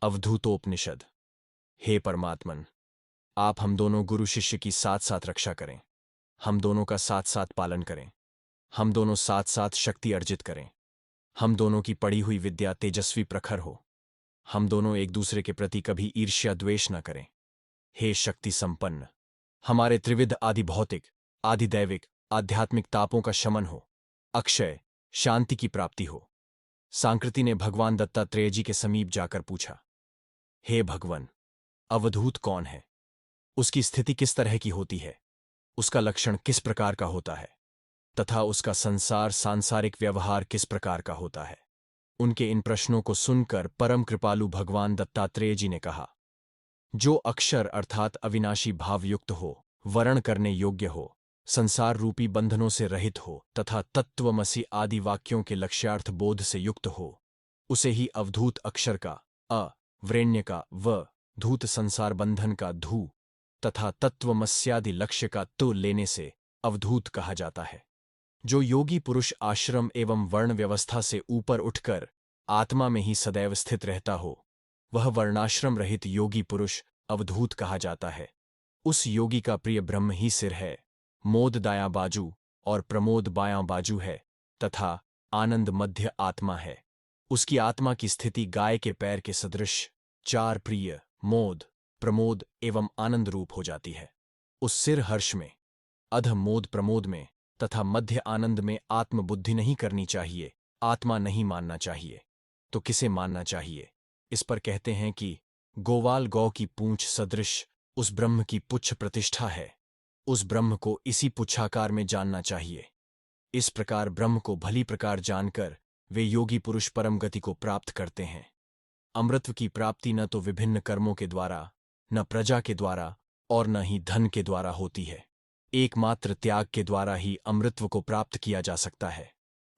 अवधूतोपनिषद। हे परमात्मन, आप हम दोनों गुरु शिष्य की साथ साथ रक्षा करें, हम दोनों का साथ साथ पालन करें, हम दोनों साथ साथ शक्ति अर्जित करें, हम दोनों की पढ़ी हुई विद्या तेजस्वी प्रखर हो, हम दोनों एक दूसरे के प्रति कभी ईर्ष्या द्वेष न करें। हे शक्ति संपन्न, हमारे त्रिविध आदि भौतिक, आदि दैविक, आध्यात्मिक तापों का शमन हो, अक्षय शांति की प्राप्ति हो। सांकृति ने भगवान दत्तात्रेय जी के समीप जाकर पूछा, हे भगवन, अवधूत कौन है? उसकी स्थिति किस तरह की होती है? उसका लक्षण किस प्रकार का होता है? तथा उसका संसार सांसारिक व्यवहार किस प्रकार का होता है? उनके इन प्रश्नों को सुनकर परम कृपालु भगवान दत्तात्रेय जी ने कहा, जो अक्षर अर्थात अविनाशी भावयुक्त हो, वर्ण करने योग्य हो, संसार रूपी बंधनों से रहित हो तथा तत्वमसि आदि वाक्यों के लक्ष्यार्थ बोध से युक्त हो, उसे ही अवधूत अक्षर का अ, व्रेण्य का व, धूत संसार बंधन का धू तथा तत्वमस्यादि लक्ष्य का तो लेने से अवधूत कहा जाता है। जो योगी पुरुष आश्रम एवं वर्ण व्यवस्था से ऊपर उठकर आत्मा में ही सदैव स्थित रहता हो, वह वर्णाश्रम रहित योगी पुरुष अवधूत कहा जाता है। उस योगी का प्रिय ब्रह्म ही सिर है, मोद दायां बाजू और प्रमोद बायां बाजू है तथा आनंद मध्य आत्मा है। उसकी आत्मा की स्थिति गाय के पैर के सदृश चार प्रिय, मोद, प्रमोद एवं आनंद रूप हो जाती है। उस सिर हर्ष में, अध मोद प्रमोद में तथा मध्य आनंद में आत्मबुद्धि नहीं करनी चाहिए, आत्मा नहीं मानना चाहिए। तो किसे मानना चाहिए? इस पर कहते हैं कि गोवाल गौ की पूंछ सदृश उस ब्रह्म की पुच्छ प्रतिष्ठा है, उस ब्रह्म को इसी पुच्छाकार में जानना चाहिए। इस प्रकार ब्रह्म को भली प्रकार जानकर वे योगी पुरुष परम गति को प्राप्त करते हैं। अमृत की प्राप्ति न तो विभिन्न कर्मों के द्वारा, न प्रजा के द्वारा और न ही धन के द्वारा होती है। एकमात्र त्याग के द्वारा ही अमृतत्व को प्राप्त किया जा सकता है।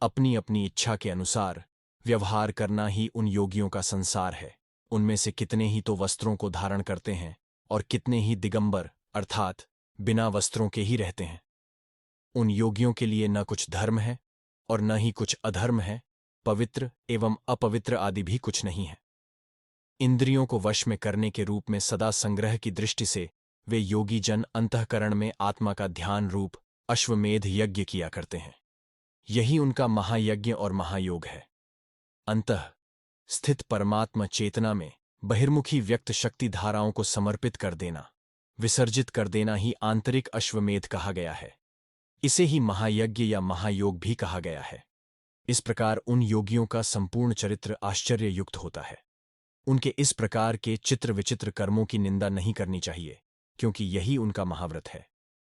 अपनी अपनी इच्छा के अनुसार व्यवहार करना ही उन योगियों का संसार है। उनमें से कितने ही तो वस्त्रों को धारण करते हैं और कितने ही दिगंबर अर्थात बिना वस्त्रों के ही रहते हैं। उन योगियों के लिए न कुछ धर्म है और न ही कुछ अधर्म है, पवित्र एवं अपवित्र आदि भी कुछ नहीं है। इंद्रियों को वश में करने के रूप में सदा संग्रह की दृष्टि से वे योगी जन अंतःकरण में आत्मा का ध्यान रूप अश्वमेध यज्ञ किया करते हैं। यही उनका महायज्ञ और महायोग है। अंतः स्थित परमात्मा चेतना में बहिर्मुखी व्यक्त शक्ति धाराओं को समर्पित कर देना, विसर्जित कर देना ही आंतरिक अश्वमेध कहा गया है। इसे ही महायज्ञ या महायोग भी कहा गया है। इस प्रकार उन योगियों का संपूर्ण चरित्र आश्चर्ययुक्त होता है। उनके इस प्रकार के चित्र विचित्र कर्मों की निंदा नहीं करनी चाहिए, क्योंकि यही उनका महाव्रत है।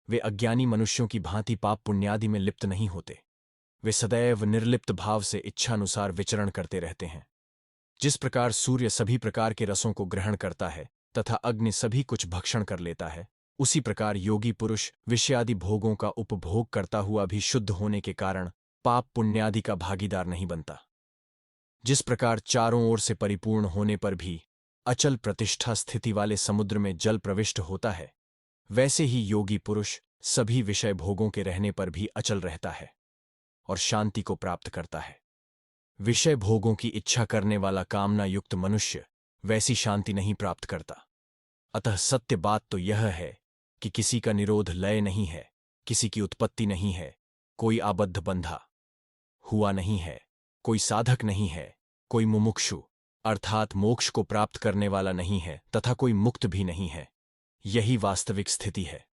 वे अज्ञानी मनुष्यों की भांति पाप पुण्यादि में लिप्त नहीं होते। वे सदैव निर्लिप्त भाव से इच्छानुसार विचरण करते रहते हैं। जिस प्रकार सूर्य सभी प्रकार के रसों को ग्रहण करता है तथा अग्नि सभी कुछ भक्षण कर लेता है, उसी प्रकार योगी पुरुष विषयादि भोगों का उपभोग करता हुआ भी शुद्ध होने के कारण पाप पुण्यादि का भागीदार नहीं बनता। जिस प्रकार चारों ओर से परिपूर्ण होने पर भी अचल प्रतिष्ठा स्थिति वाले समुद्र में जल प्रविष्ट होता है, वैसे ही योगी पुरुष सभी विषय भोगों के रहने पर भी अचल रहता है और शांति को प्राप्त करता है। विषय भोगों की इच्छा करने वाला कामना युक्त मनुष्य वैसी शांति नहीं प्राप्त करता। अतः सत्य बात तो यह है कि किसी का निरोध लय नहीं है, किसी की उत्पत्ति नहीं है, कोई आबद्ध बंधा हुआ नहीं है, कोई साधक नहीं है, कोई मुमुक्षु अर्थात मोक्ष को प्राप्त करने वाला नहीं है तथा कोई मुक्त भी नहीं है। यही वास्तविक स्थिति है।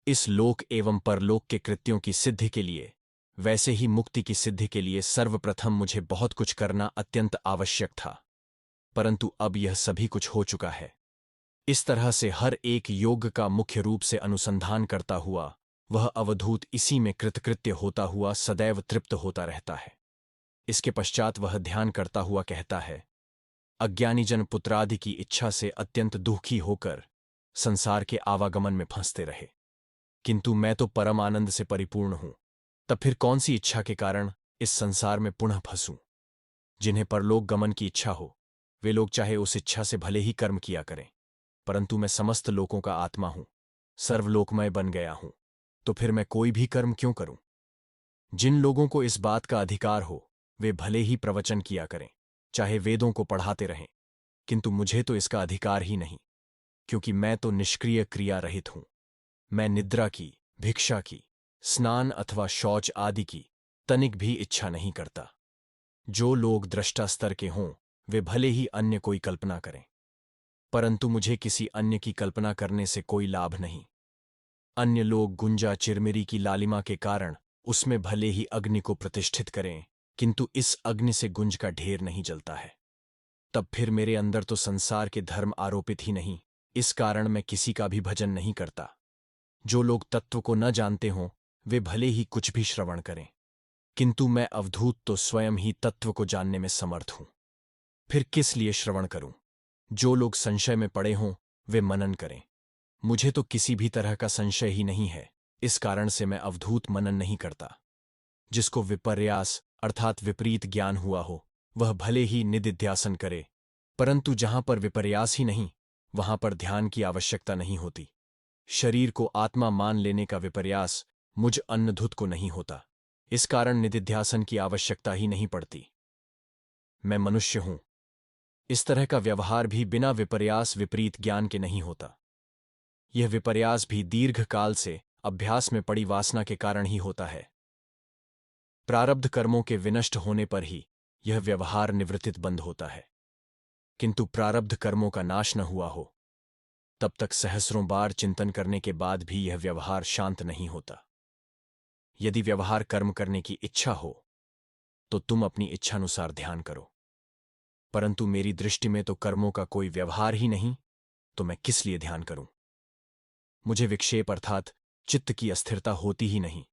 इस लोक एवं परलोक के कृत्यों की सिद्धि के लिए, वैसे ही मुक्ति की सिद्धि के लिए सर्वप्रथम मुझे बहुत कुछ करना अत्यंत आवश्यक था, परंतु अब यह सभी कुछ हो चुका है। इस तरह से हर एक योग का मुख्य रूप से अनुसंधान करता हुआ वह अवधूत इसी में कृतकृत्य होता हुआ सदैव तृप्त होता रहता है। इसके पश्चात वह ध्यान करता हुआ कहता है, अज्ञानीजन पुत्रादि की इच्छा से अत्यंत दुखी होकर संसार के आवागमन में फंसते रहे, किंतु मैं तो परम आनंद से परिपूर्ण हूं, तब फिर कौन सी इच्छा के कारण इस संसार में पुनः फंसूं? जिन्हें परलोक गमन की इच्छा हो, वे लोग चाहे उस इच्छा से भले ही कर्म किया करें, परंतु मैं समस्त लोकों का आत्मा हूं, सर्वलोकमय बन गया हूं, तो फिर मैं कोई भी कर्म क्यों करूं? जिन लोगों को इस बात का अधिकार हो, वे भले ही प्रवचन किया करें, चाहे वेदों को पढ़ाते रहें, किंतु मुझे तो इसका अधिकार ही नहीं, क्योंकि मैं तो निष्क्रिय क्रिया रहित हूं। मैं निद्रा की, भिक्षा की, स्नान अथवा शौच आदि की तनिक भी इच्छा नहीं करता। जो लोग दृष्टा स्तर के हों वे भले ही अन्य कोई कल्पना करें, परंतु मुझे किसी अन्य की कल्पना करने से कोई लाभ नहीं। अन्य लोग गुंजा चिरमिरी की लालिमा के कारण उसमें भले ही अग्नि को प्रतिष्ठित करें, किंतु इस अग्नि से गुंज का ढेर नहीं जलता है। तब फिर मेरे अंदर तो संसार के धर्म आरोपित ही नहीं, इस कारण मैं किसी का भी भजन नहीं करता। जो लोग तत्व को न जानते हों वे भले ही कुछ भी श्रवण करें, किंतु मैं अवधूत तो स्वयं ही तत्व को जानने में समर्थ हूं। फिर किस लिए श्रवण करूं? जो लोग संशय में पड़े हों वे मनन करें। मुझे तो किसी भी तरह का संशय ही नहीं है, इस कारण से मैं अवधूत मनन नहीं करता। जिसको विपर्यास अर्थात विपरीत ज्ञान हुआ हो वह भले ही निदिध्यासन करे, परंतु जहां पर विपर्यास ही नहीं वहां पर ध्यान की आवश्यकता नहीं होती। शरीर को आत्मा मान लेने का विपर्यास मुझ अन्नधुत को नहीं होता, इस कारण निदिध्यासन की आवश्यकता ही नहीं पड़ती। मैं मनुष्य हूं, इस तरह का व्यवहार भी बिना विपर्यास विपरीत ज्ञान के नहीं होता। यह विपर्यास भी दीर्घ काल से अभ्यास में पड़ी वासना के कारण ही होता है। प्रारब्ध कर्मों के विनष्ट होने पर ही यह व्यवहार निवृत्तित बंद होता है, किंतु प्रारब्ध कर्मों का नाश न हुआ हो तब तक सहस्रों बार चिंतन करने के बाद भी यह व्यवहार शांत नहीं होता। यदि व्यवहार कर्म करने की इच्छा हो तो तुम अपनी इच्छानुसार ध्यान करो, परंतु मेरी दृष्टि में तो कर्मों का कोई व्यवहार ही नहीं, तो मैं किस लिए ध्यान करूं? मुझे विक्षेप अर्थात चित्त की अस्थिरता होती ही नहीं,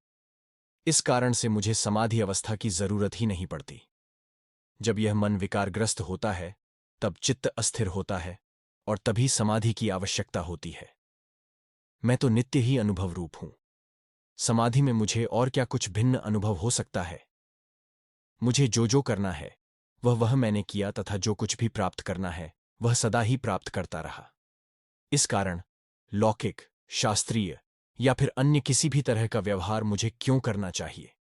इस कारण से मुझे समाधि अवस्था की जरूरत ही नहीं पड़ती। जब यह मन विकारग्रस्त होता है तब चित्त अस्थिर होता है और तभी समाधि की आवश्यकता होती है। मैं तो नित्य ही अनुभव रूप हूं। समाधि में मुझे और क्या कुछ भिन्न अनुभव हो सकता है? मुझे जो जो करना है वह मैंने किया तथा जो कुछ भी प्राप्त करना है वह सदा ही प्राप्त करता रहा। इस कारण लौकिक, शास्त्रीय या फिर अन्य किसी भी तरह का व्यवहार मुझे क्यों करना चाहिए?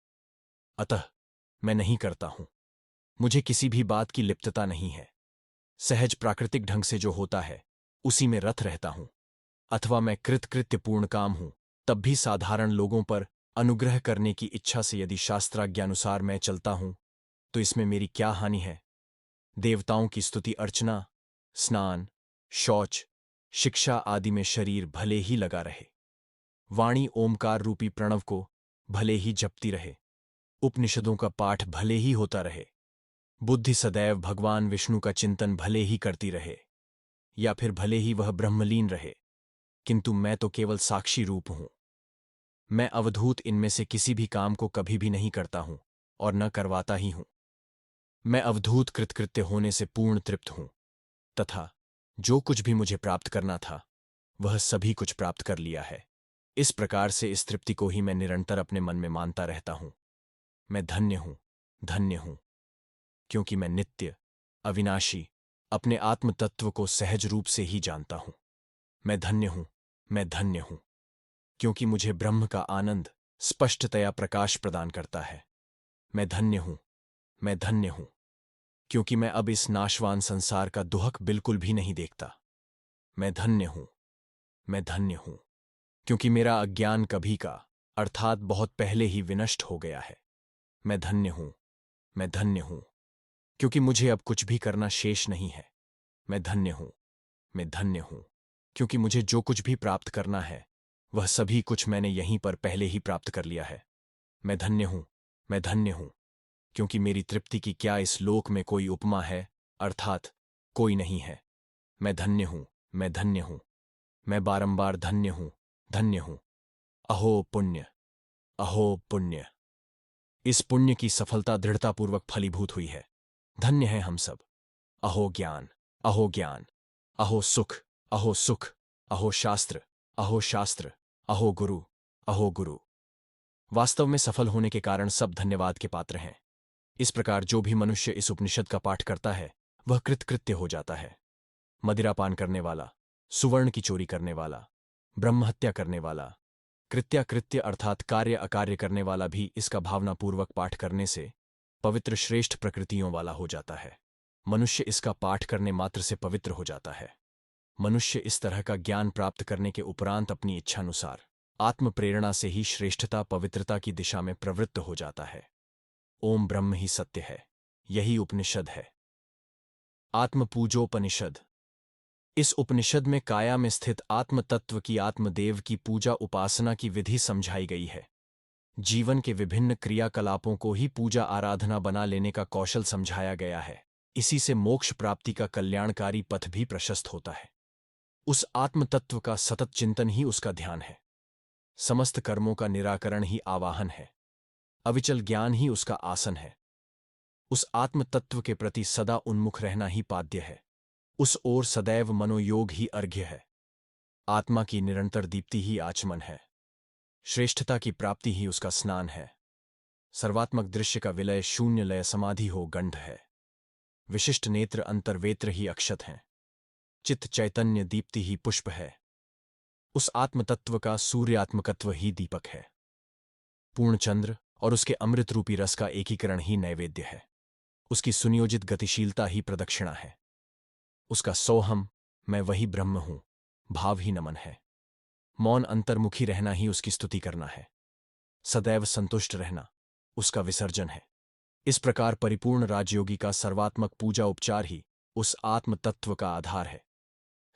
अतः मैं नहीं करता हूं। मुझे किसी भी बात की लिप्तता नहीं है। सहज प्राकृतिक ढंग से जो होता है उसी में रत रहता हूं। अथवा मैं कृतकृत्यपूर्ण काम हूं तब भी साधारण लोगों पर अनुग्रह करने की इच्छा से यदि शास्त्राज्ञानुसार मैं चलता हूं तो इसमें मेरी क्या हानि है? देवताओं की स्तुति अर्चना, स्नान, शौच, शिक्षा आदि में शरीर भले ही लगा रहे, वाणी ओमकार रूपी प्रणव को भले ही जपती रहे, उपनिषदों का पाठ भले ही होता रहे, बुद्धि सदैव भगवान विष्णु का चिंतन भले ही करती रहे, या फिर भले ही वह ब्रह्मलीन रहे, किंतु मैं तो केवल साक्षी रूप हूं। मैं अवधूत इनमें से किसी भी काम को कभी भी नहीं करता हूं और न करवाता ही हूं। मैं अवधूत कृतकृत्य होने से पूर्ण तृप्त हूं तथा जो कुछ भी मुझे प्राप्त करना था वह सभी कुछ प्राप्त कर लिया है। इस प्रकार से इस तृप्ति को ही मैं निरंतर अपने मन में मानता रहता हूं। मैं धन्य हूं, धन्य हूं, क्योंकि मैं नित्य, अविनाशी अपने आत्म तत्व को सहज रूप से ही जानता हूं। मैं धन्य हूं, मैं धन्य हूं, क्योंकि मुझे ब्रह्म का आनंद स्पष्टतया प्रकाश प्रदान करता है। मैं धन्य हूं, मैं धन्य हूं, क्योंकि मैं अब इस नाशवान संसार का दुहक बिल्कुल भी नहीं देखता। मैं धन्य हूं, मैं धन्य हूं, क्योंकि मेरा अज्ञान कभी का अर्थात बहुत पहले ही विनष्ट हो गया है। मैं धन्य हूं, मैं धन्य हूं, क्योंकि मुझे अब कुछ भी करना शेष नहीं है। मैं धन्य हूं, मैं धन्य हूं, क्योंकि मुझे जो कुछ भी प्राप्त करना है वह सभी कुछ मैंने यहीं पर पहले ही प्राप्त कर लिया है। मैं धन्य हूं, मैं धन्य हूं, क्योंकि मेरी तृप्ति की क्या इस लोक में कोई उपमा है, अर्थात कोई नहीं है। मैं धन्य हूं, मैं धन्य हूं, मैं बारंबार धन्य हूं, धन्य हूं। अहो पुण्य, अहो पुण्य। इस पुण्य की सफलता दृढ़तापूर्वक फलीभूत हुई है। धन्य है हम सब। अहो ज्ञान, अहो ज्ञान, अहो सुख, अहो सुख, अहो शास्त्र, अहो शास्त्र, अहो गुरु, अहो गुरु। वास्तव में सफल होने के कारण सब धन्यवाद के पात्र हैं। इस प्रकार जो भी मनुष्य इस उपनिषद का पाठ करता है वह कृतकृत्य हो जाता है। मदिरापान करने वाला, सुवर्ण की चोरी करने वाला, ब्रह्महत्या करने वाला, कृत्याकृत्य अर्थात कार्य अकार्य करने वाला भी इसका भावनापूर्वक पाठ करने से पवित्र श्रेष्ठ प्रकृतियों वाला हो जाता है। मनुष्य इसका पाठ करने मात्र से पवित्र हो जाता है। मनुष्य इस तरह का ज्ञान प्राप्त करने के उपरांत अपनी इच्छानुसार आत्म प्रेरणा से ही श्रेष्ठता पवित्रता की दिशा में प्रवृत्त हो जाता है। ओम ब्रह्म ही सत्य है, यही उपनिषद है। आत्मपूजोपनिषद। इस उपनिषद में काया में स्थित आत्म तत्व की आत्मदेव की पूजा उपासना की विधि समझाई गई है। जीवन के विभिन्न क्रियाकलापों को ही पूजा आराधना बना लेने का कौशल समझाया गया है। इसी से मोक्ष प्राप्ति का कल्याणकारी पथ भी प्रशस्त होता है। उस आत्म तत्व का सतत चिंतन ही उसका ध्यान है। समस्त कर्मों का निराकरण ही आवाहन है। अविचल ज्ञान ही उसका आसन है। उस आत्म तत्व के प्रति सदा उन्मुख रहना ही पाद्य है। उस ओर सदैव मनोयोग ही अर्घ्य है। आत्मा की निरंतर दीप्ति ही आचमन है। श्रेष्ठता की प्राप्ति ही उसका स्नान है। सर्वात्मक दृश्य का विलय शून्य लय समाधि हो गंध है। विशिष्ट नेत्र अंतर्वेत्र ही अक्षत हैं। चित्त चैतन्य दीप्ति ही पुष्प है। उस आत्मतत्व का सूर्यात्मकत्व ही दीपक है। पूर्णचंद्र और उसके अमृत रूपी रस का एकीकरण ही नैवेद्य है। उसकी सुनियोजित गतिशीलता ही प्रदक्षिणा है। उसका सोहम, मैं वही ब्रह्म हूं, भाव ही नमन है। मौन अंतर्मुखी रहना ही उसकी स्तुति करना है। सदैव संतुष्ट रहना उसका विसर्जन है। इस प्रकार परिपूर्ण राजयोगी का सर्वात्मक पूजा उपचार ही उस आत्म तत्व का आधार है।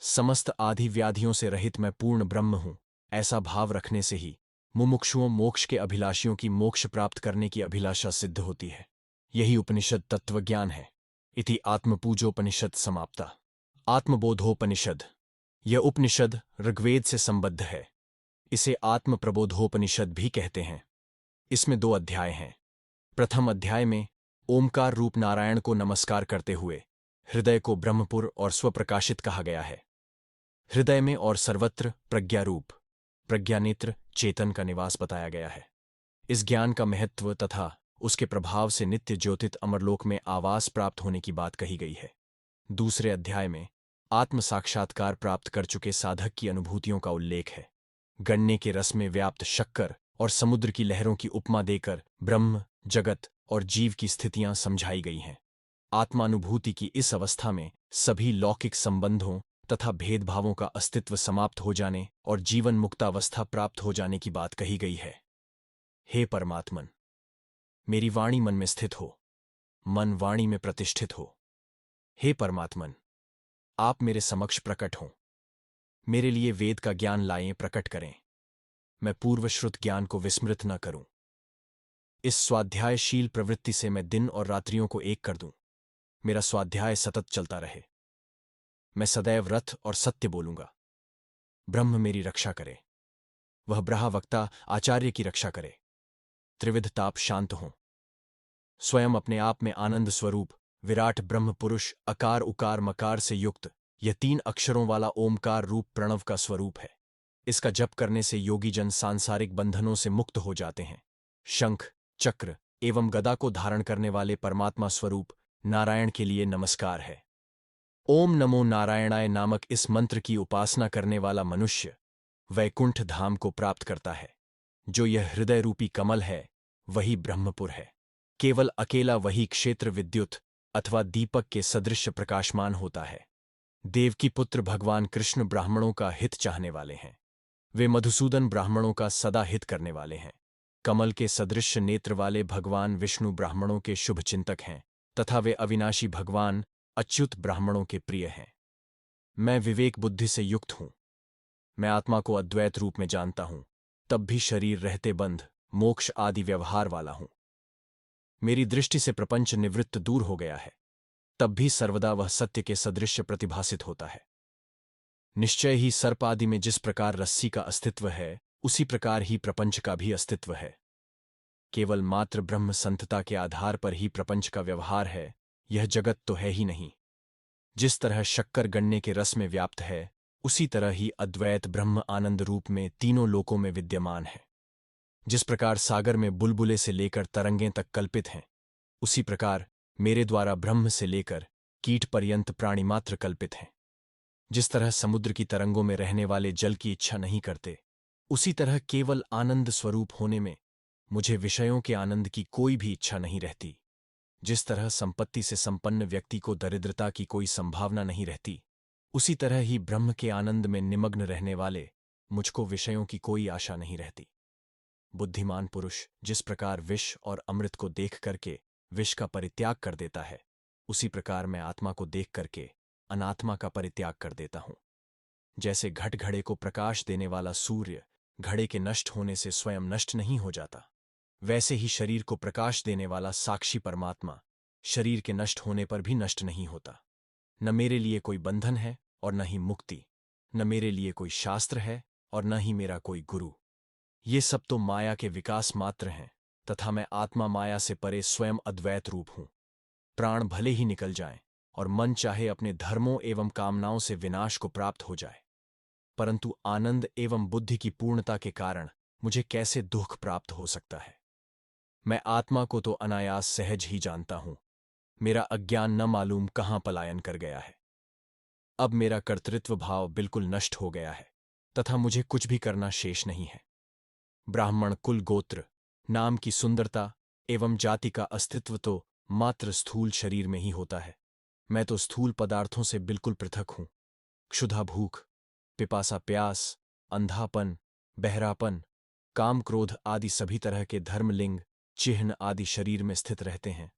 समस्त आदि व्याधियों से रहित मैं पूर्ण ब्रह्म हूं, ऐसा भाव रखने से ही मुमुक्षुओं मोक्ष के अभिलाषियों की मोक्ष प्राप्त करने की अभिलाषा सिद्ध होती है। यही उपनिषद तत्वज्ञान है। इति आत्मपूजोपनिषद समाप्ता। आत्मबोधोपनिषद। यह उपनिषद ऋग्वेद से संबद्ध है। इसे आत्म प्रबोधोपनिषद भी कहते हैं। इसमें 2 अध्याय हैं। प्रथम अध्याय में ओमकार रूप नारायण को नमस्कार करते हुए हृदय को ब्रह्मपुर और स्वप्रकाशित कहा गया है। हृदय में और सर्वत्र प्रज्ञारूप प्रज्ञानेत्र चेतन का निवास बताया गया है। इस ज्ञान का महत्व तथा उसके प्रभाव से नित्य ज्योतित अमरलोक में आवास प्राप्त होने की बात कही गई है। दूसरे अध्याय में आत्म साक्षात्कार प्राप्त कर चुके साधक की अनुभूतियों का उल्लेख है। गन्ने के रस में व्याप्त शक्कर और समुद्र की लहरों की उपमा देकर ब्रह्म, जगत और जीव की स्थितियां समझाई गई हैं। आत्मानुभूति की इस अवस्था में सभी लौकिक संबंधों तथा भेदभावों का अस्तित्व समाप्त हो जाने और जीवन मुक्तावस्था प्राप्त हो जाने की बात कही गई है। हे परमात्मन, मेरी वाणी मन में स्थित हो, मन वाणी में प्रतिष्ठित हो। हे परमात्मन, आप मेरे समक्ष प्रकट हों। मेरे लिए वेद का ज्ञान लाएं, प्रकट करें। मैं पूर्वश्रुत ज्ञान को विस्मृत न करूं। इस स्वाध्यायशील प्रवृत्ति से मैं दिन और रात्रियों को एक कर दूं। मेरा स्वाध्याय सतत चलता रहे। मैं सदैव रथ और सत्य बोलूंगा। ब्रह्म मेरी रक्षा करे, वह ब्रहावक्ता आचार्य की रक्षा करे। त्रिविध ताप शांत हों। स्वयं अपने आप में आनंद स्वरूप विराट ब्रह्म पुरुष अकार उकार मकार से युक्त यह 3 अक्षरों वाला ओमकार रूप प्रणव का स्वरूप है। इसका जप करने से योगी जन सांसारिक बंधनों से मुक्त हो जाते हैं। शंख, चक्र एवं गदा को धारण करने वाले परमात्मा स्वरूप नारायण के लिए नमस्कार है। ओम नमो नारायणाय नामक इस मंत्र की उपासना करने वाला मनुष्य वैकुंठ धाम को प्राप्त करता है। जो यह हृदय रूपी कमल है वही ब्रह्मपुर है। केवल अकेला वही क्षेत्र विद्युत अथवा दीपक के सदृश प्रकाशमान होता है। देवकी पुत्र भगवान कृष्ण ब्राह्मणों का हित चाहने वाले हैं। वे मधुसूदन ब्राह्मणों का सदा हित करने वाले हैं। कमल के सदृश नेत्र वाले भगवान विष्णु ब्राह्मणों के शुभ चिंतक हैं तथा वे अविनाशी भगवान अच्युत ब्राह्मणों के प्रिय हैं। मैं विवेक बुद्धि से युक्त हूं। मैं आत्मा को अद्वैत रूप में जानता हूं, तब भी शरीर रहते बंध मोक्ष आदि व्यवहार वाला हूं। मेरी दृष्टि से प्रपंच निवृत्त दूर हो गया है, तब भी सर्वदा वह सत्य के सदृश प्रतिभासित होता है। निश्चय ही सर्प आदि में जिस प्रकार रस्सी का अस्तित्व है, उसी प्रकार ही प्रपंच का भी अस्तित्व है। केवल मात्र ब्रह्म संतता के आधार पर ही प्रपंच का व्यवहार है, यह जगत तो है ही नहीं। जिस तरह शक्कर गन्ने के रस में व्याप्त है, उसी तरह ही अद्वैत ब्रह्म आनंद रूप में तीनों लोकों में विद्यमान है। जिस प्रकार सागर में बुलबुले से लेकर तरंगें तक कल्पित हैं, उसी प्रकार मेरे द्वारा ब्रह्म से लेकर कीट पर्यंत प्राणी मात्र कल्पित हैं। जिस तरह समुद्र की तरंगों में रहने वाले जल की इच्छा नहीं करते, उसी तरह केवल आनंद स्वरूप होने में मुझे विषयों के आनंद की कोई भी इच्छा नहीं रहती। जिस तरह संपत्ति से संपन्न व्यक्ति को दरिद्रता की कोई संभावना नहीं रहती, उसी तरह ही ब्रह्म के आनंद में निमग्न रहने वाले मुझको विषयों की कोई आशा नहीं रहती। बुद्धिमान पुरुष जिस प्रकार विष और अमृत को देख करके विष का परित्याग कर देता है, उसी प्रकार मैं आत्मा को देख करके अनात्मा का परित्याग कर देता हूं। जैसे घट घड़े को प्रकाश देने वाला सूर्य घड़े के नष्ट होने से स्वयं नष्ट नहीं हो जाता, वैसे ही शरीर को प्रकाश देने वाला साक्षी परमात्मा शरीर के नष्ट होने पर भी नष्ट नहीं होता। न मेरे लिए कोई बंधन है और न ही मुक्ति, न मेरे लिए कोई शास्त्र है और न ही मेरा कोई गुरु। ये सब तो माया के विकास मात्र हैं, तथा मैं आत्मा माया से परे स्वयं अद्वैत रूप हूं। प्राण भले ही निकल जाएं और मन चाहे अपने धर्मों एवं कामनाओं से विनाश को प्राप्त हो जाए, परंतु आनंद एवं बुद्धि की पूर्णता के कारण मुझे कैसे दुख प्राप्त हो सकता है। मैं आत्मा को तो अनायास सहज ही जानता हूं। मेरा अज्ञान न मालूम कहां पलायन कर गया है। अब मेरा कर्तृत्व भाव बिल्कुल नष्ट हो गया है तथा मुझे कुछ भी करना शेष नहीं है। ब्राह्मण कुल गोत्र नाम की सुंदरता एवं जाति का अस्तित्व तो मात्र स्थूल शरीर में ही होता है। मैं तो स्थूल पदार्थों से बिल्कुल पृथक हूं। क्षुधा भूख, पिपासा प्यास, अंधापन, बहरापन, काम क्रोध आदि सभी तरह के धर्म लिंग चिह्न आदि शरीर में स्थित रहते हैं।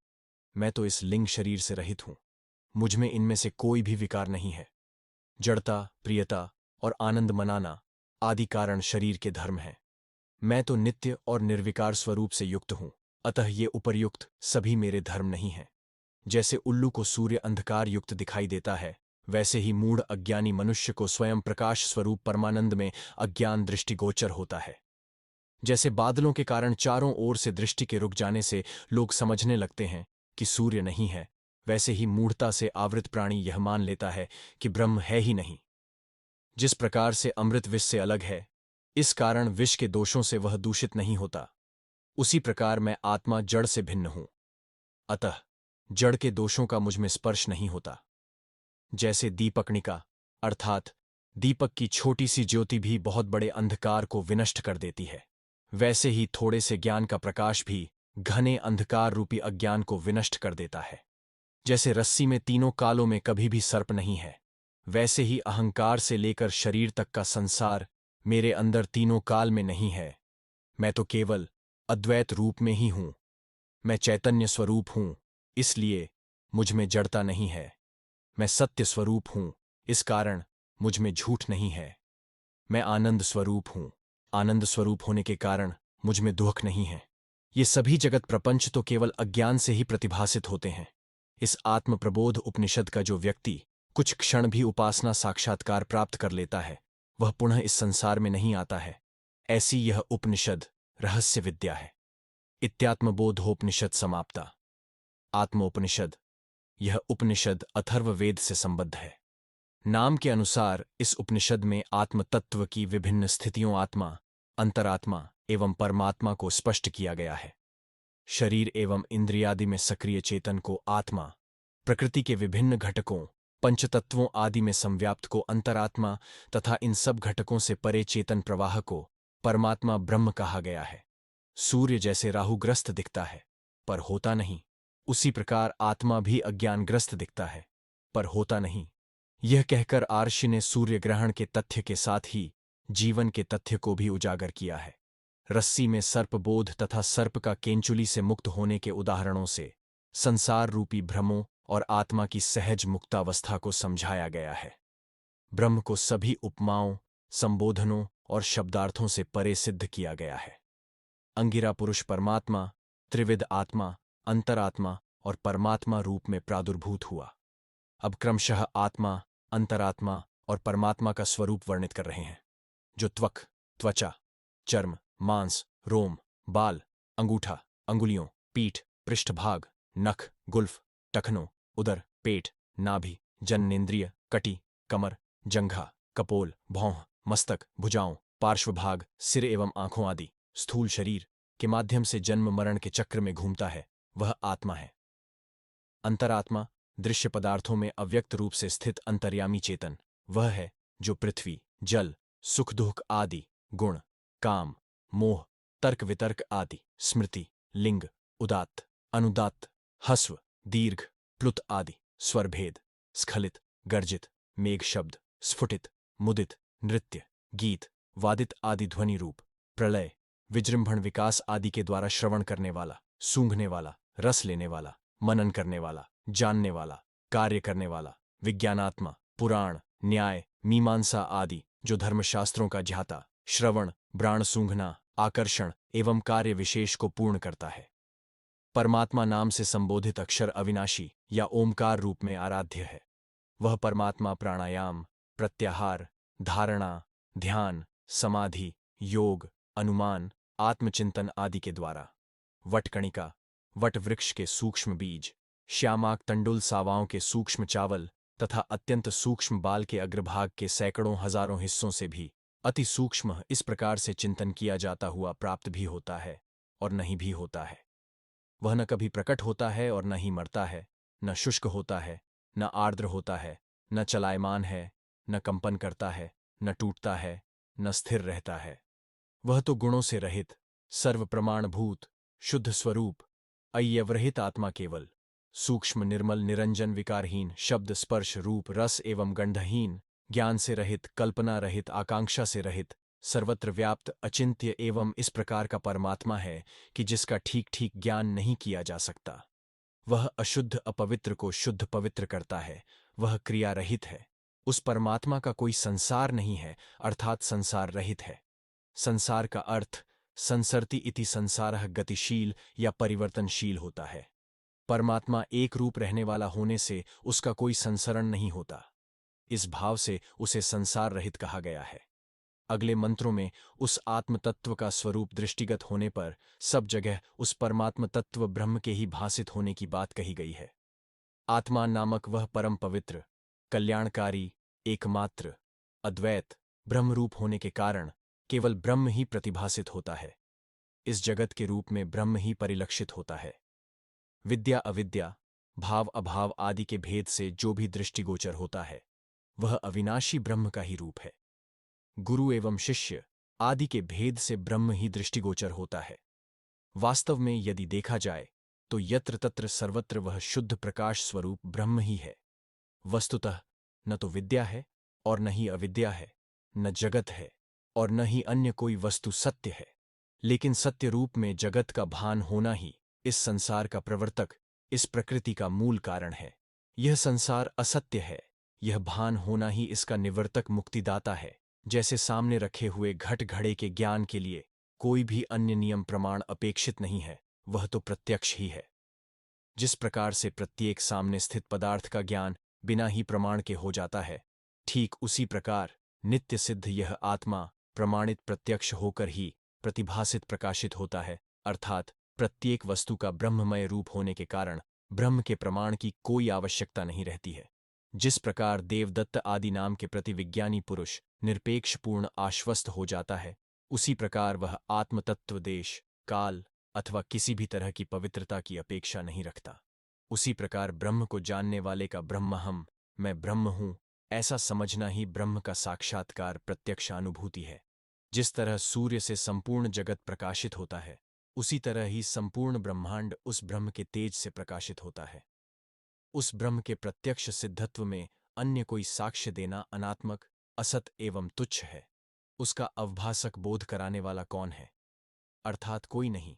मैं तो इस लिंग शरीर से रहित हूं। मुझमें इनमें से कोई भी विकार नहीं है। जड़ता, प्रियता और आनंद मनाना आदि कारण शरीर के धर्म हैं। मैं तो नित्य और निर्विकार स्वरूप से युक्त हूं, अतः ये उपर्युक्त सभी मेरे धर्म नहीं हैं। जैसे उल्लू को सूर्य अंधकार युक्त दिखाई देता है, वैसे ही मूढ़ अज्ञानी मनुष्य को स्वयं प्रकाश स्वरूप परमानंद में अज्ञान दृष्टिगोचर होता है। जैसे बादलों के कारण चारों ओर से दृष्टि के रुक जाने से लोग समझने लगते हैं कि सूर्य नहीं है, वैसे ही मूढ़ता से आवृत प्राणी यह मान लेता है कि ब्रह्म है ही नहीं। जिस प्रकार से अमृत विष से अलग है, इस कारण विष के दोषों से वह दूषित नहीं होता, उसी प्रकार मैं आत्मा जड़ से भिन्न हूं, अतः जड़ के दोषों का मुझ में स्पर्श नहीं होता। जैसे दीपकणिका अर्थात दीपक की छोटी सी ज्योति भी बहुत बड़े अंधकार को विनष्ट कर देती है, वैसे ही थोड़े से ज्ञान का प्रकाश भी घने अंधकार रूपी अज्ञान को विनष्ट कर देता है। जैसे रस्सी में तीनों कालों में कभी भी सर्प नहीं है, वैसे ही अहंकार से लेकर शरीर तक का संसार मेरे अंदर तीनों काल में नहीं है। मैं तो केवल अद्वैत रूप में ही हूं। मैं चैतन्य स्वरूप हूं, इसलिए मुझ में जड़ता नहीं है। मैं सत्य स्वरूप हूं, इस कारण मुझ में झूठ नहीं है। मैं आनंद स्वरूप हूं, आनंद स्वरूप होने के कारण मुझ में दुख नहीं है। ये सभी जगत प्रपंच तो केवल अज्ञान से ही प्रतिभासित होते हैं। इस आत्म प्रबोध उपनिषद का जो व्यक्ति कुछ क्षण भी उपासना साक्षात्कार प्राप्त कर लेता है, वह पुनः इस संसार में नहीं आता है। ऐसी यह उपनिषद रहस्य विद्या है। इत्यात्मबोधोपनिषद समाप्ता। आत्मोपनिषद। यह उपनिषद अथर्ववेद से संबद्ध है। नाम के अनुसार इस उपनिषद में आत्म तत्व की विभिन्न स्थितियों आत्मा, अंतरात्मा एवं परमात्मा को स्पष्ट किया गया है। शरीर एवं इंद्रियादि में सक्रिय चेतन को आत्मा, प्रकृति के विभिन्न घटकों पंचतत्वों आदि में संव्याप्त को अंतरात्मा तथा इन सब घटकों से परे चेतन प्रवाह को परमात्मा ब्रह्म कहा गया है। सूर्य जैसे राहुग्रस्त दिखता है पर होता नहीं, उसी प्रकार आत्मा भी अज्ञानग्रस्त दिखता है पर होता नहीं। यह कहकर आर्षि ने सूर्य ग्रहण के तथ्य के साथ ही जीवन के तथ्य को भी उजागर किया है। रस्सी में सर्पबोध तथा सर्प का केंचुली से मुक्त होने के उदाहरणों से संसार रूपी भ्रमों और आत्मा की सहज मुक्तावस्था को समझाया गया है। ब्रह्म को सभी उपमाओं, संबोधनों और शब्दार्थों से परे सिद्ध किया गया है। अंगिरा पुरुष परमात्मा, त्रिविध आत्मा, अंतरात्मा और परमात्मा रूप में प्रादुर्भूत हुआ। अब क्रमशः आत्मा, अंतरात्मा और परमात्मा का स्वरूप वर्णित कर रहे हैं, जो त्वक, त्वचा, चर्म, मांस, रोम, बाल, अंगूठा, अंगुलियों, पीठ, पृष्ठभाग, नख, गुल्फ, टखनों, उदर, पेट, नाभि, जननेंद्रिय, कटी, कमर, जंघा, कपोल, भौंह, मस्तक, भुजाओं, पार्श्वभाग, सिर एवं आंखों आदि स्थूल शरीर के माध्यम से जन्म मरण के चक्र में घूमता है, वह आत्मा है। अंतरात्मा दृश्य पदार्थों में अव्यक्त रूप से स्थित अंतर्यामी चेतन वह है जो पृथ्वी, जल, सुख दुख आदि गुण, काम, मोह, तर्क वितर्क आदि स्मृति, लिंग, उदात्त, अनुदात्त, हस्व, दीर्घ, प्लुत आदि, स्वरभेद, स्खलित, गर्जित, मेघ शब्द, स्फुटित, मुदित, नृत्य, गीत, वादित आदि ध्वनि रूप, प्रलय, विजृंभण विकास आदि के द्वारा श्रवण करने वाला, सूंघने वाला, रस लेने वाला, मनन करने वाला, जानने वाला, कार्य करने वाला, विज्ञानात्मा, पुराण, न्याय, मीमांसा आदि जो धर्मशास्त्रों का ज्ञाता, श्रवण, ब्राण सूंघना, आकर्षण एवं कार्य विशेष को पूर्ण करता है। परमात्मा नाम से संबोधित अक्षर अविनाशी या ओमकार रूप में आराध्य है। वह परमात्मा प्राणायाम, प्रत्याहार, धारणा, ध्यान, समाधि, योग, अनुमान, आत्मचिंतन आदि के द्वारा वटकणिका, वट वृक्ष के सूक्ष्म बीज, श्यामाक तंडुल सावाओं के सूक्ष्म चावल तथा अत्यंत सूक्ष्म बाल के अग्रभाग के सैकड़ों हजारों हिस्सों से भी अति सूक्ष्म इस प्रकार से चिंतन किया जाता हुआ प्राप्त भी होता है और नहीं भी होता है। वह न कभी प्रकट होता है और न ही मरता है, न शुष्क होता है, न आर्द्र होता है, न चलायमान है, न कंपन करता है, न टूटता है, न स्थिर रहता है। वह तो गुणों से रहित, सर्व प्रमाणभूत, शुद्ध स्वरूप, अय्यवरहित आत्मा केवल, सूक्ष्म निर्मल निरंजन विकारहीन, शब्द स्पर्श रूप रस एवं गंधहीन, ज्ञान से रहित, कल्पना रहित, आकांक्षा से रहित, सर्वत्र व्याप्त, अचिंत्य एवं इस प्रकार का परमात्मा है कि जिसका ठीक ठीक ज्ञान नहीं किया जा सकता। वह अशुद्ध अपवित्र को शुद्ध पवित्र करता है। वह क्रिया रहित है। उस परमात्मा का कोई संसार नहीं है, अर्थात संसार रहित है। संसार का अर्थ संसरति इति संसारः गतिशील या परिवर्तनशील होता है। परमात्मा एक रूप रहने वाला होने से उसका कोई संसरण नहीं होता। इस भाव से उसे संसार रहित कहा गया है। अगले मंत्रों में उस आत्म तत्व का स्वरूप दृष्टिगत होने पर सब जगह उस परमात्म तत्व ब्रह्म के ही भासित होने की बात कही गई है। आत्मा नामक वह परम पवित्र, कल्याणकारी, एकमात्र, अद्वैत ब्रह्मरूप होने के कारण केवल ब्रह्म ही प्रतिभासित होता है। इस जगत के रूप में ब्रह्म ही परिलक्षित होता है। विद्या अविद्या, भाव अभाव आदि के भेद से जो भी दृष्टिगोचर होता है वह अविनाशी ब्रह्म का ही रूप है। गुरु एवं शिष्य आदि के भेद से ब्रह्म ही दृष्टिगोचर होता है। वास्तव में यदि देखा जाए तो यत्र तत्र सर्वत्र वह शुद्ध प्रकाश स्वरूप ब्रह्म ही है। वस्तुतः न तो विद्या है और न ही अविद्या है, न जगत है और न ही अन्य कोई वस्तु सत्य है, लेकिन सत्य रूप में जगत का भान होना ही इस संसार का प्रवर्तक, इस प्रकृति का मूल कारण है। यह संसार असत्य है, यह भान होना ही इसका निवर्तक मुक्तिदाता है। जैसे सामने रखे हुए घट घड़े के ज्ञान के लिए कोई भी अन्य नियम प्रमाण अपेक्षित नहीं है, वह तो प्रत्यक्ष ही है। जिस प्रकार से प्रत्येक सामने स्थित पदार्थ का ज्ञान बिना ही प्रमाण के हो जाता है, ठीक उसी प्रकार नित्य सिद्ध यह आत्मा प्रमाणित प्रत्यक्ष होकर ही प्रतिभासित प्रकाशित होता है, अर्थात प्रत्येक वस्तु का ब्रह्ममय रूप होने के कारण ब्रह्म के प्रमाण की कोई आवश्यकता नहीं रहती है। जिस प्रकार देवदत्त आदि नाम के प्रति विज्ञानी पुरुष निरपेक्ष पूर्ण आश्वस्त हो जाता है, उसी प्रकार वह आत्मतत्व देश, काल अथवा किसी भी तरह की पवित्रता की अपेक्षा नहीं रखता। उसी प्रकार ब्रह्म को जानने वाले का ब्रह्महम, मैं ब्रह्म हूं, ऐसा समझना ही ब्रह्म का साक्षात्कार प्रत्यक्ष अनुभूति है। जिस तरह सूर्य से संपूर्ण जगत प्रकाशित होता है, उसी तरह ही संपूर्ण ब्रह्मांड उस ब्रह्म के तेज से प्रकाशित होता है। उस ब्रह्म के प्रत्यक्ष सिद्धत्व में अन्य कोई साक्ष्य देना अनात्मक, असत एवं तुच्छ है। उसका अवभासक बोध कराने वाला कौन है? अर्थात कोई नहीं।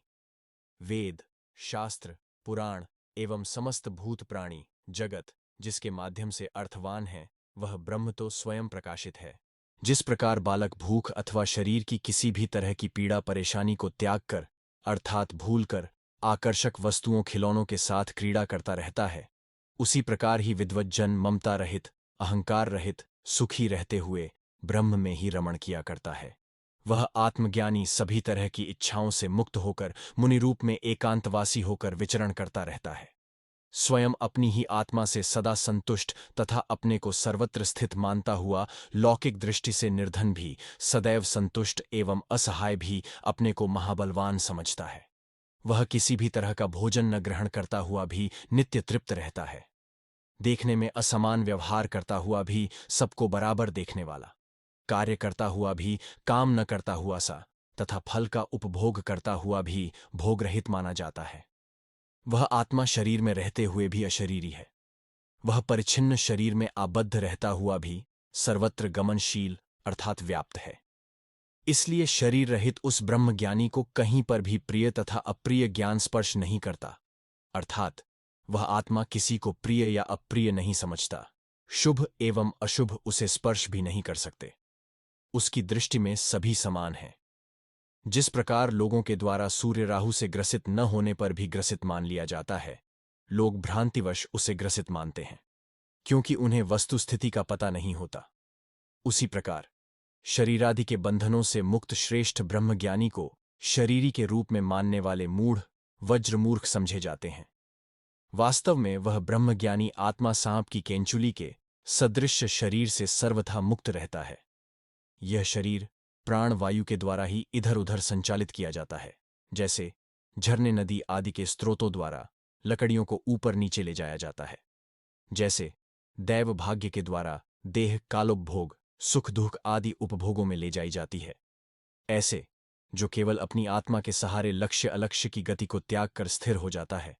वेद, शास्त्र, पुराण एवं समस्त भूत प्राणी जगत जिसके माध्यम से अर्थवान है, वह ब्रह्म तो स्वयं प्रकाशित है। जिस प्रकार बालक भूख अथवा शरीर की किसी भी तरह की पीड़ा परेशानी को त्याग कर, अर्थात भूलकर आकर्षक वस्तुओं खिलौनों के साथ क्रीड़ा करता रहता है, उसी प्रकार ही विद्वज्जन ममता रहित, अहंकार रहित, सुखी रहते हुए ब्रह्म में ही रमण किया करता है। वह आत्मज्ञानी सभी तरह की इच्छाओं से मुक्त होकर मुनि रूप में एकांतवासी होकर विचरण करता रहता है। स्वयं अपनी ही आत्मा से सदा संतुष्ट तथा अपने को सर्वत्र स्थित मानता हुआ लौकिक दृष्टि से निर्धन भी सदैव संतुष्ट एवं असहाय भी अपने को महाबलवान समझता है। वह किसी भी तरह का भोजन न ग्रहण करता हुआ भी नित्य तृप्त रहता है। देखने में असमान व्यवहार करता हुआ भी सबको बराबर देखने वाला, कार्य करता हुआ भी काम न करता हुआ सा तथा फल का उपभोग करता हुआ भी भोग रहित माना जाता है। वह आत्मा शरीर में रहते हुए भी अशरीरी है। वह परिच्छिन्न शरीर में आबद्ध रहता हुआ भी सर्वत्र गमनशील अर्थात व्याप्त है। इसलिए शरीर रहित उस ब्रह्मज्ञानी को कहीं पर भी प्रिय तथा अप्रिय ज्ञान स्पर्श नहीं करता, अर्थात वह आत्मा किसी को प्रिय या अप्रिय नहीं समझता। शुभ एवं अशुभ उसे स्पर्श भी नहीं कर सकते। उसकी दृष्टि में सभी समान हैं। जिस प्रकार लोगों के द्वारा सूर्य राहु से ग्रसित न होने पर भी ग्रसित मान लिया जाता है, लोग भ्रांतिवश उसे ग्रसित मानते हैं, क्योंकि उन्हें वस्तुस्थिति का पता नहीं होता। उसी प्रकार शरीरादि के बंधनों से मुक्त श्रेष्ठ ब्रह्मज्ञानी को शरीरी के रूप में मानने वाले मूढ़ वज्रमूर्ख समझे जाते हैं। वास्तव में वह ब्रह्मज्ञानी आत्मा सांप की केंचुली के सदृश शरीर से सर्वथा मुक्त रहता है। यह शरीर प्राण वायु के द्वारा ही इधर उधर संचालित किया जाता है, जैसे झरने नदी आदि के स्रोतों द्वारा लकड़ियों को ऊपर नीचे ले जाया जाता है। जैसे दैव भाग्य के द्वारा देह कालोपभोग सुख दुख आदि उपभोगों में ले जाई जाती है, ऐसे जो केवल अपनी आत्मा के सहारे लक्ष्य अलक्ष्य की गति को त्याग कर स्थिर हो जाता है,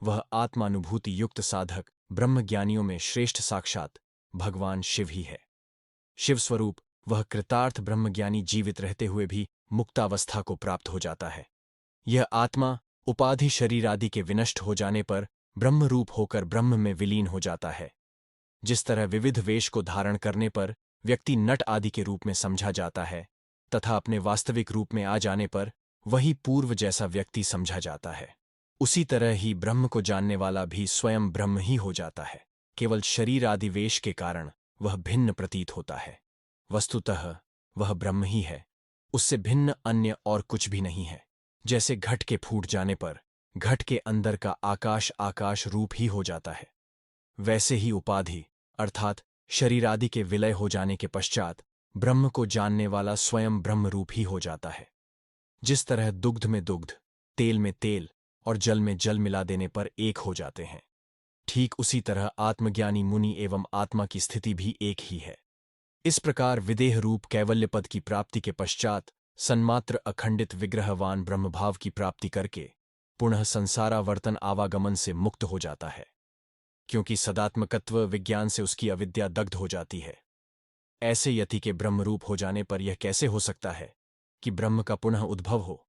वह आत्मानुभूति युक्त साधक ब्रह्मज्ञानियों में श्रेष्ठ साक्षात भगवान शिव ही है। शिव स्वरूप वह कृतार्थ ब्रह्मज्ञानी जीवित रहते हुए भी मुक्तावस्था को प्राप्त हो जाता है। यह आत्मा उपाधि शरीर आदि के विनष्ट हो जाने पर ब्रह्मरूप होकर ब्रह्म में विलीन हो जाता है। जिस तरह विविध वेश को धारण करने पर व्यक्ति नट आदि के रूप में समझा जाता है तथा अपने वास्तविक रूप में आ जाने पर वही पूर्व जैसा व्यक्ति समझा जाता है, उसी तरह ही ब्रह्म को जानने वाला भी स्वयं ब्रह्म ही हो जाता है। केवल शरीर आदि वेश के कारण वह भिन्न प्रतीत होता है, वस्तुतः वह ब्रह्म ही है, उससे भिन्न अन्य और कुछ भी नहीं है। जैसे घट के फूट जाने पर घट के अंदर का आकाश आकाश रूप ही हो जाता है, वैसे ही उपाधि अर्थात शरीर आदि के विलय हो जाने के पश्चात ब्रह्म को जानने वाला स्वयं ब्रह्म रूप ही हो जाता है। जिस तरह दुग्ध में दुग्ध, तेल में तेल और जल में जल मिला देने पर एक हो जाते हैं, ठीक उसी तरह आत्मज्ञानी मुनि एवं आत्मा की स्थिति भी एक ही है। इस प्रकार विदेह रूप कैवल्य पद की प्राप्ति के पश्चात सन्मात्र अखंडित विग्रहवान ब्रह्मभाव की प्राप्ति करके पुनः संसारावर्तन आवागमन से मुक्त हो जाता है, क्योंकि सदात्मकत्व विज्ञान से उसकी अविद्या दग्ध हो जाती है। ऐसे यति के ब्रह्मरूप हो जाने पर यह कैसे हो सकता है कि ब्रह्म का पुनः उद्भव हो?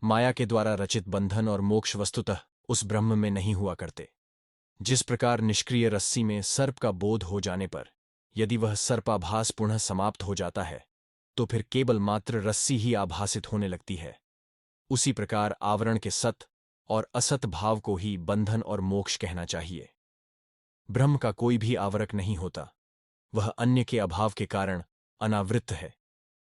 माया के द्वारा रचित बंधन और मोक्ष वस्तुतः उस ब्रह्म में नहीं हुआ करते। जिस प्रकार निष्क्रिय रस्सी में सर्प का बोध हो जाने पर यदि वह सर्पाभास पुनः समाप्त हो जाता है तो फिर केवल मात्र रस्सी ही आभासित होने लगती है, उसी प्रकार आवरण के सत और असत भाव को ही बंधन और मोक्ष कहना चाहिए। ब्रह्म का कोई भी आवरक नहीं होता, वह अन्य के अभाव के कारण अनावृत्त है।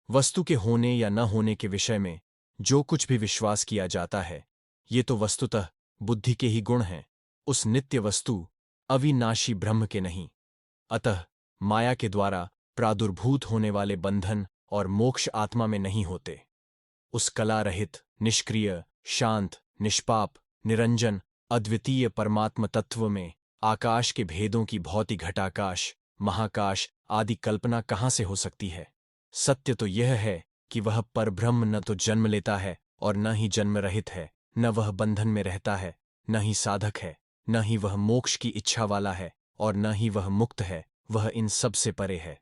वस्तु के होने या न होने के विषय में जो कुछ भी विश्वास किया जाता है, ये तो वस्तुतः बुद्धि के ही गुण हैं, उस नित्य वस्तु अविनाशी ब्रह्म के नहीं। अतः माया के द्वारा प्रादुर्भूत होने वाले बंधन और मोक्ष आत्मा में नहीं होते। उस कला रहित, निष्क्रिय, शांत, निष्पाप, निरंजन, अद्वितीय परमात्म तत्व में आकाश के भेदों की भौतिक घटाकाश, महाकाश आदि कल्पना कहाँ से हो सकती है? सत्य तो यह है कि वह परब्रह्म न तो जन्म लेता है और न ही जन्म रहित है, न वह बंधन में रहता है, न ही साधक है, न ही वह मोक्ष की इच्छा वाला है और न ही वह मुक्त है, वह इन सब से परे है।